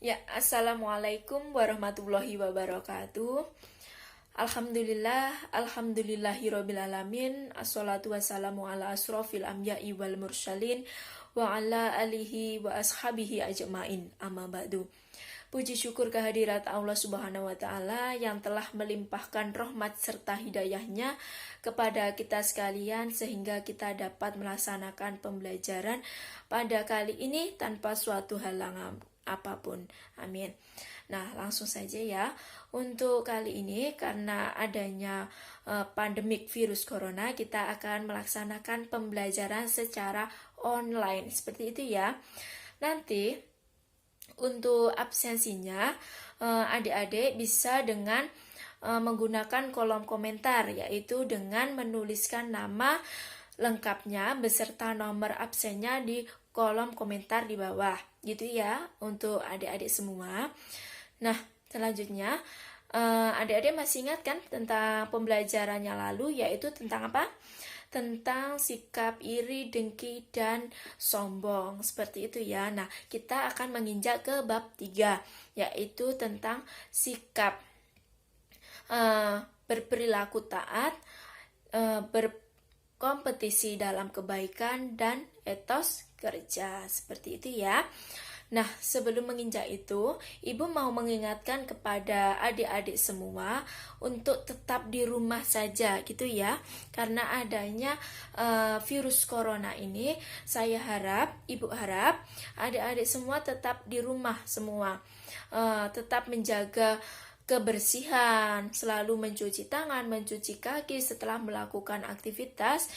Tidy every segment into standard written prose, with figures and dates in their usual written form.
Ya, assalamualaikum warahmatullahi wabarakatuh. Alhamdulillahirobbilalamin. Assalatu wassalamu ala asrofil amya'i wal mursalin wa ala alihi wa ashabihi ajma'in, amma ba'du. Puji syukur kehadirat Allah Subhanahu wa Ta'ala yang telah melimpahkan rahmat serta hidayahnya kepada kita sekalian, sehingga kita dapat melaksanakan pembelajaran pada kali ini tanpa suatu halangan apapun. Amin. Nah, langsung saja ya. Untuk kali ini, karena adanya pandemik virus corona, kita akan melaksanakan pembelajaran secara online. Seperti itu ya. Nanti untuk absensinya, adik-adik bisa dengan menggunakan kolom komentar, yaitu dengan menuliskan nama lengkapnya beserta nomor absennya di kolom komentar di bawah, gitu ya, untuk adik-adik semua. Nah, selanjutnya adik-adik masih ingat kan tentang pembelajarannya lalu, yaitu tentang apa? Tentang sikap iri, dengki, dan sombong. Seperti itu ya. Nah, kita akan menginjak ke bab 3, yaitu tentang sikap berperilaku taat, berkompetisi dalam kebaikan, dan etos kerja. Seperti itu ya. Nah, sebelum menginjak itu, Ibu mau mengingatkan kepada adik-adik semua untuk tetap di rumah saja, gitu ya. Karena adanya virus corona ini, Ibu harap adik-adik semua tetap di rumah semua. Tetap menjaga kebersihan, selalu mencuci tangan, mencuci kaki setelah melakukan aktivitas,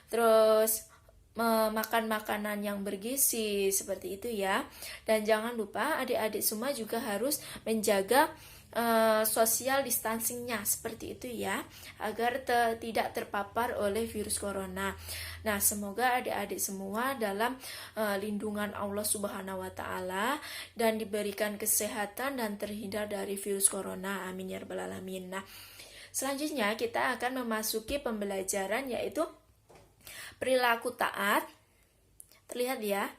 terus makan makanan yang bergizi, seperti itu ya. Dan jangan lupa adik-adik semua juga harus menjaga social distancingnya, seperti itu ya, agar tidak terpapar oleh virus corona. Nah, semoga adik-adik semua dalam lindungan Allah Subhanahu wa Ta'ala dan diberikan kesehatan dan terhindar dari virus corona. Amin ya rabbal alamin. Nah, selanjutnya kita akan memasuki pembelajaran, yaitu perilaku taat. Terlihat ya,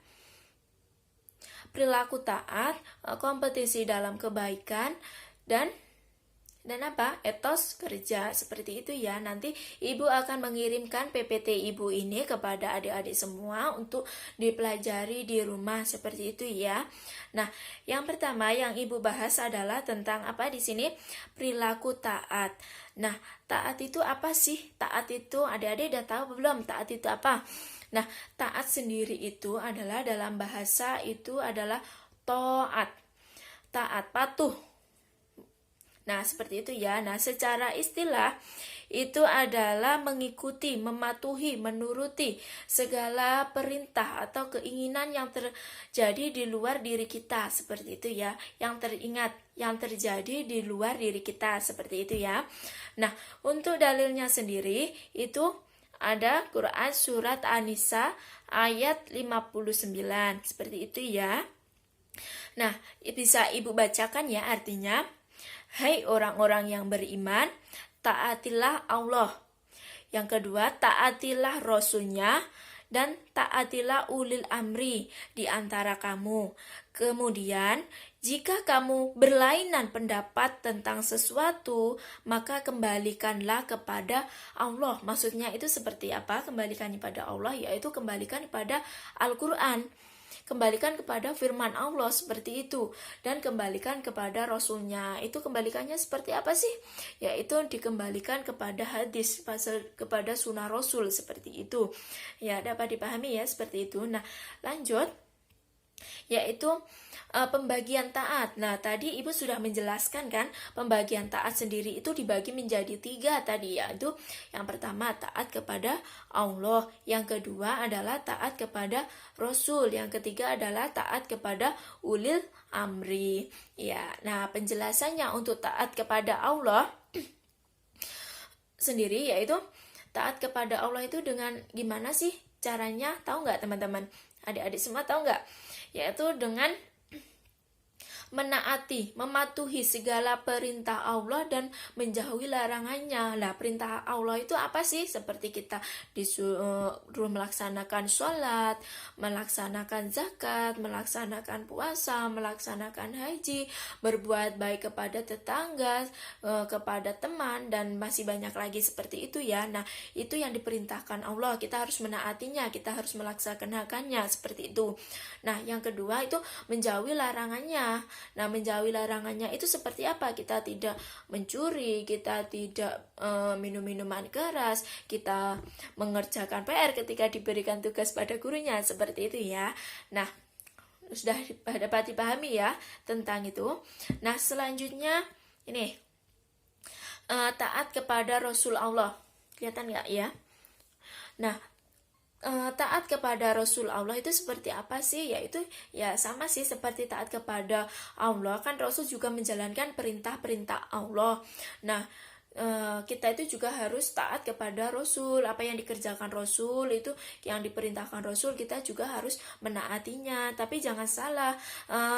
perilaku taat, kompetisi dalam kebaikan, dan apa? Etos kerja. Seperti itu ya. Nanti Ibu akan mengirimkan PPT Ibu ini kepada adik-adik semua untuk dipelajari di rumah, seperti itu ya. Nah, yang pertama yang Ibu bahas adalah tentang apa di sini? Perilaku taat. Nah, taat itu apa sih? Taat itu adik-adik udah tahu belum? Taat itu apa? Nah, taat sendiri itu adalah, dalam bahasa itu adalah taat. Taat, patuh. Nah, seperti itu ya. Nah, secara istilah itu adalah mengikuti, mematuhi, menuruti segala perintah atau keinginan yang terjadi di luar diri kita, seperti itu ya. Yang teringat, yang terjadi di luar diri kita, seperti itu ya. Nah, untuk dalilnya sendiri itu ada Quran surat An-Nisa ayat 59, seperti itu ya. Nah, bisa Ibu bacakan ya artinya. Hai orang-orang yang beriman, taatilah Allah. Yang kedua, taatilah Rasulnya, dan taatilah ulil amri di antara kamu. Kemudian, jika kamu berlainan pendapat tentang sesuatu, maka kembalikanlah kepada Allah. Maksudnya itu seperti apa? Kembalikan kepada Allah, yaitu kembalikan kepada Al-Quran. Kembalikan kepada firman Allah, seperti itu. Dan kembalikan kepada Rasulnya. Itu kembalikannya seperti apa sih? Yaitu dikembalikan kepada hadis, kepada sunnah Rasul, seperti itu. Ya, dapat dipahami ya, seperti itu. Nah, lanjut, yaitu pembagian taat. Nah, tadi Ibu sudah menjelaskan kan, pembagian taat sendiri itu dibagi menjadi 3 tadi, yaitu yang pertama taat kepada Allah, yang kedua adalah taat kepada Rasul, yang ketiga adalah taat kepada ulil amri. Ya, nah penjelasannya untuk taat kepada Allah sendiri, yaitu taat kepada Allah itu dengan gimana sih caranya? Tahu nggak teman-teman? Adik-adik semua tahu nggak? Yaitu dengan menaati, mematuhi segala perintah Allah dan menjauhi larangannya. Lah, perintah Allah itu apa sih? Seperti kita disuruh melaksanakan sholat, melaksanakan zakat, melaksanakan puasa, melaksanakan haji, berbuat baik kepada tetangga, kepada teman, dan masih banyak lagi seperti itu ya. Nah, itu yang diperintahkan Allah, kita harus menaatinya, kita harus melaksanakannya seperti itu. Nah, yang kedua itu menjauhi larangannya. Nah, menjauhi larangannya itu seperti apa? Kita tidak mencuri, kita tidak minum minuman keras, kita mengerjakan PR ketika diberikan tugas pada gurunya, seperti itu ya. Nah, sudah dapat dipahami ya tentang itu. Nah, selanjutnya ini taat kepada Rasul Allah. Kelihatan nggak ya? Nah, taat kepada Rasul Allah itu seperti apa sih? Yaitu ya sama sih seperti taat kepada Allah, kan Rasul juga menjalankan perintah-perintah Allah. Nah, kita itu juga harus taat kepada Rasul. Apa yang dikerjakan Rasul itu, yang diperintahkan Rasul, kita juga harus menaatinya. Tapi jangan salah,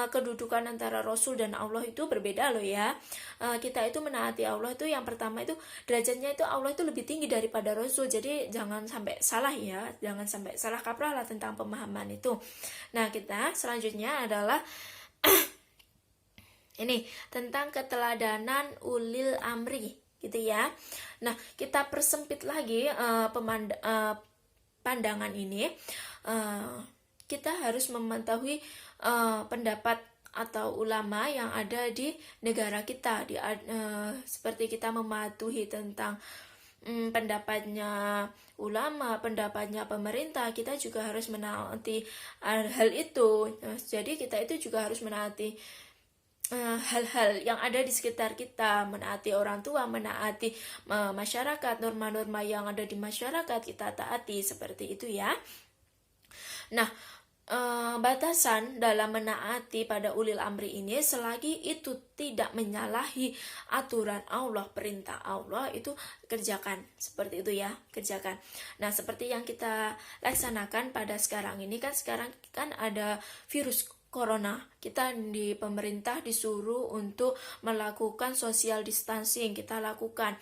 kedudukan antara Rasul dan Allah itu berbeda loh ya. Kita itu menaati Allah itu yang pertama itu derajatnya itu Allah itu lebih tinggi daripada Rasul. Jadi jangan sampai salah ya, jangan sampai salah kaprah lah tentang pemahaman itu. Nah, kita selanjutnya adalah ini tentang keteladanan ulil amri gitu ya. Nah, kita persempit lagi pandangan ini. Kita harus mengetahui pendapat atau ulama yang ada di negara kita, seperti kita mematuhi tentang pendapatnya ulama, pendapatnya pemerintah, kita juga harus menaati hal itu. Jadi kita itu juga harus menaati hal-hal yang ada di sekitar kita, menaati orang tua, menaati masyarakat, norma-norma yang ada di masyarakat kita taati, seperti itu ya. Nah, batasan dalam menaati pada ulil amri ini, selagi itu tidak menyalahi aturan Allah, perintah Allah, itu kerjakan, seperti itu ya, kerjakan. Nah, seperti yang kita laksanakan pada sekarang ini kan, sekarang kan ada virus Corona, kita di pemerintah disuruh untuk melakukan social distancing, kita lakukan.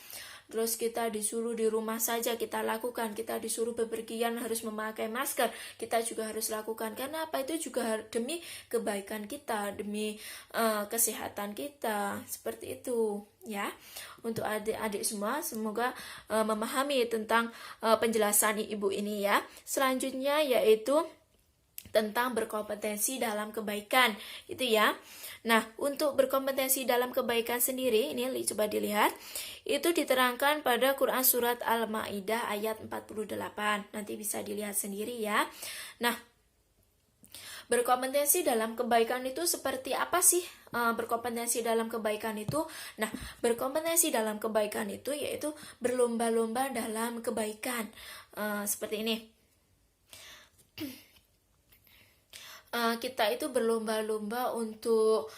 Terus kita disuruh di rumah saja, kita lakukan. Kita disuruh bepergian harus memakai masker, kita juga harus lakukan. Karena apa? Itu juga demi kebaikan kita, demi kesehatan kita, seperti itu ya. Untuk adik-adik semua, semoga memahami tentang penjelasan ibu ini ya. Selanjutnya yaitu tentang berkompetensi dalam kebaikan, itu ya. Nah, untuk berkompetensi dalam kebaikan sendiri, ini coba dilihat, itu diterangkan pada Quran Surat Al-Ma'idah ayat 48, nanti bisa dilihat sendiri ya. Nah, berkompetensi dalam kebaikan itu seperti apa sih? Berkompetensi dalam kebaikan itu, nah, berkompetensi dalam kebaikan itu yaitu berlomba-lomba dalam kebaikan, seperti ini. Kita itu berlomba-lomba untuk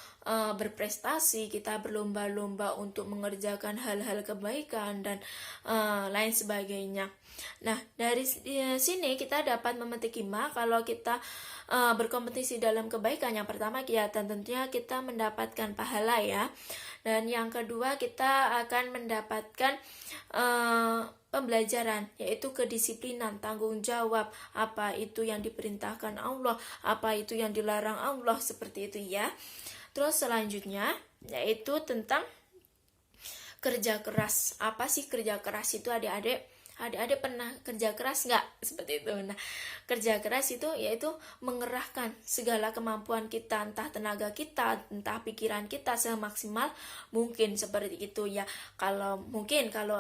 berprestasi, kita berlomba-lomba untuk mengerjakan hal-hal kebaikan dan lain sebagainya. Nah, dari sini kita dapat memetik hikmah kalau kita berkompetisi dalam kebaikan. Yang pertama, ya tentunya kita mendapatkan pahala ya. Dan yang kedua, kita akan mendapatkan pembelajaran, yaitu kedisiplinan, tanggung jawab, apa itu yang diperintahkan Allah, apa itu yang dilarang Allah, seperti itu ya. Terus selanjutnya yaitu tentang kerja keras. Apa sih kerja keras itu, adik-adik? Adik-adik pernah kerja keras nggak? Seperti itu. Nah, kerja keras itu yaitu mengerahkan segala kemampuan kita, entah tenaga kita, entah pikiran kita semaksimal mungkin, seperti itu ya. Kalau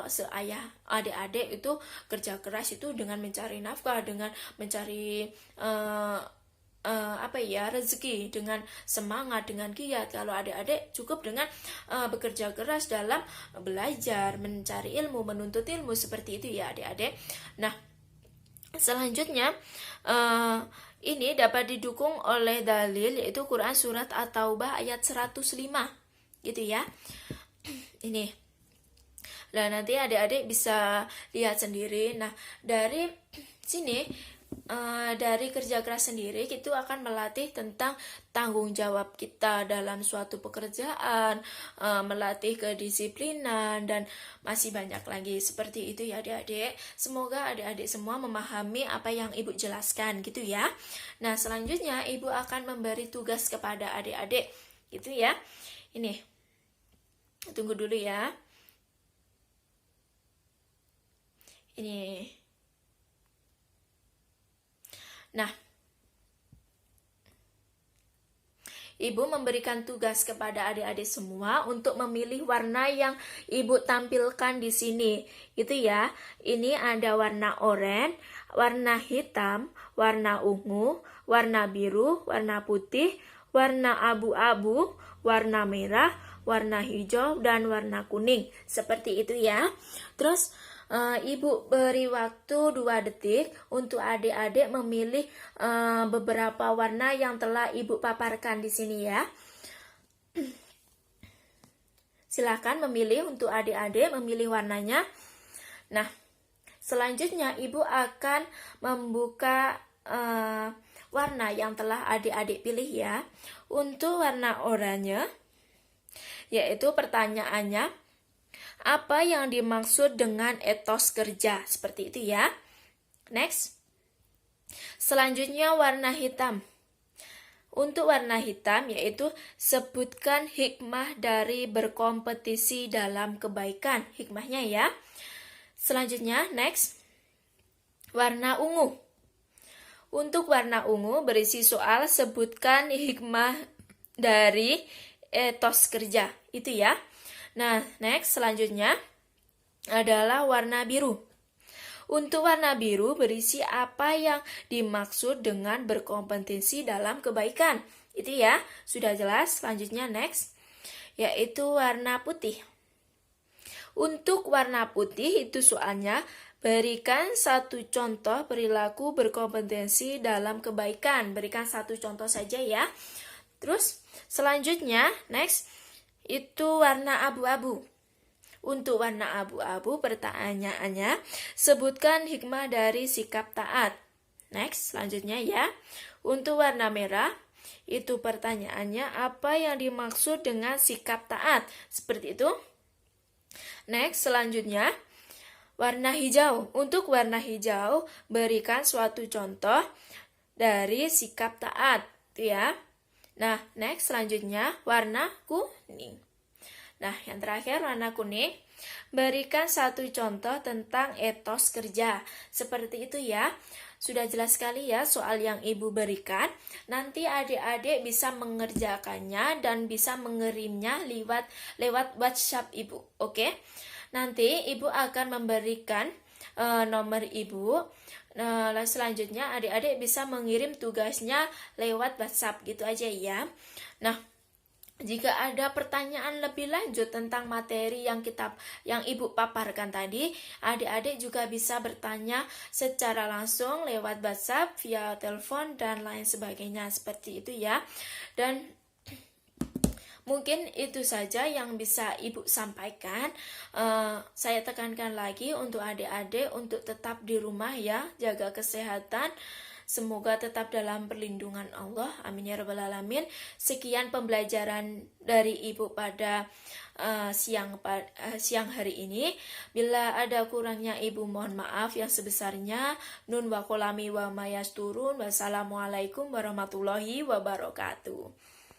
seayah adik-adik itu kerja keras itu dengan mencari nafkah, dengan mencari rezeki, dengan semangat, dengan giat. Kalau adik-adik cukup dengan bekerja keras dalam belajar, mencari ilmu, menuntut ilmu, seperti itu ya adik-adik. Nah, selanjutnya ini dapat didukung oleh dalil, yaitu Quran Surat At-Taubah ayat 105 gitu ya. Ini. Nah, nanti adik-adik bisa lihat sendiri. Nah, dari sini dari kerja keras sendiri itu akan melatih tentang tanggung jawab kita dalam suatu pekerjaan, melatih kedisiplinan, dan masih banyak lagi seperti itu ya adik-adik. Semoga adik-adik semua memahami apa yang ibu jelaskan gitu ya. Nah, selanjutnya ibu akan memberi tugas kepada adik-adik gitu ya. Ini, tunggu dulu ya. Ini. Nah, ibu memberikan tugas kepada adik-adik semua untuk memilih warna yang ibu tampilkan di sini. Gitu ya. Ini ada warna oranye, warna hitam, warna ungu, warna biru, warna putih, warna abu-abu, warna merah, warna hijau, dan warna kuning. Seperti itu ya. Terus ibu beri waktu 2 detik untuk adik-adik memilih beberapa warna yang telah ibu paparkan di sini ya. Silakan memilih untuk adik-adik memilih warnanya. Nah, selanjutnya ibu akan membuka warna yang telah adik-adik pilih ya. Untuk warna oranye, yaitu pertanyaannya, apa yang dimaksud dengan etos kerja? Seperti itu ya. Next. Selanjutnya warna hitam. Untuk warna hitam yaitu sebutkan hikmah dari berkompetisi dalam kebaikan. Hikmahnya ya. Selanjutnya next. Warna ungu. Untuk warna ungu berisi soal sebutkan hikmah dari etos kerja. Itu ya. Nah, next selanjutnya adalah warna biru. Untuk warna biru berisi apa yang dimaksud dengan berkompetisi dalam kebaikan. Itu ya, sudah jelas. Selanjutnya next, yaitu warna putih. Untuk warna putih itu soalnya, berikan satu contoh perilaku berkompetensi dalam kebaikan. Berikan satu contoh saja ya. Terus selanjutnya next, itu warna abu-abu. Untuk warna abu-abu pertanyaannya, sebutkan hikmah dari sikap taat. Next, selanjutnya ya. Untuk warna merah, itu pertanyaannya apa yang dimaksud dengan sikap taat. Seperti itu. Next, selanjutnya warna hijau. Untuk warna hijau, berikan suatu contoh dari sikap taat. Itu ya. Nah, next selanjutnya warna kuning. Nah, yang terakhir warna kuning. Berikan satu contoh tentang etos kerja. Seperti itu ya. Sudah jelas sekali ya soal yang ibu berikan. Nanti adik-adik bisa mengerjakannya dan bisa mengirimnya lewat WhatsApp ibu. Oke? Nanti ibu akan memberikan nomor ibu. Selanjutnya adik-adik bisa mengirim tugasnya lewat WhatsApp gitu aja ya. Nah, jika ada pertanyaan lebih lanjut tentang materi yang ibu paparkan tadi, adik-adik juga bisa bertanya secara langsung lewat WhatsApp, via telepon, dan lain sebagainya. Seperti itu ya. Dan mungkin itu saja yang bisa ibu sampaikan. Saya tekankan lagi untuk adik-adik untuk tetap di rumah ya, jaga kesehatan. Semoga tetap dalam perlindungan Allah. Amin ya rabbal alamin. Sekian pembelajaran dari ibu pada siang hari ini. Bila ada kurangnya ibu mohon maaf yang sebesarnya. Nun wa kolami wa mayasturun. Wassalamualaikum warahmatullahi wabarakatuh.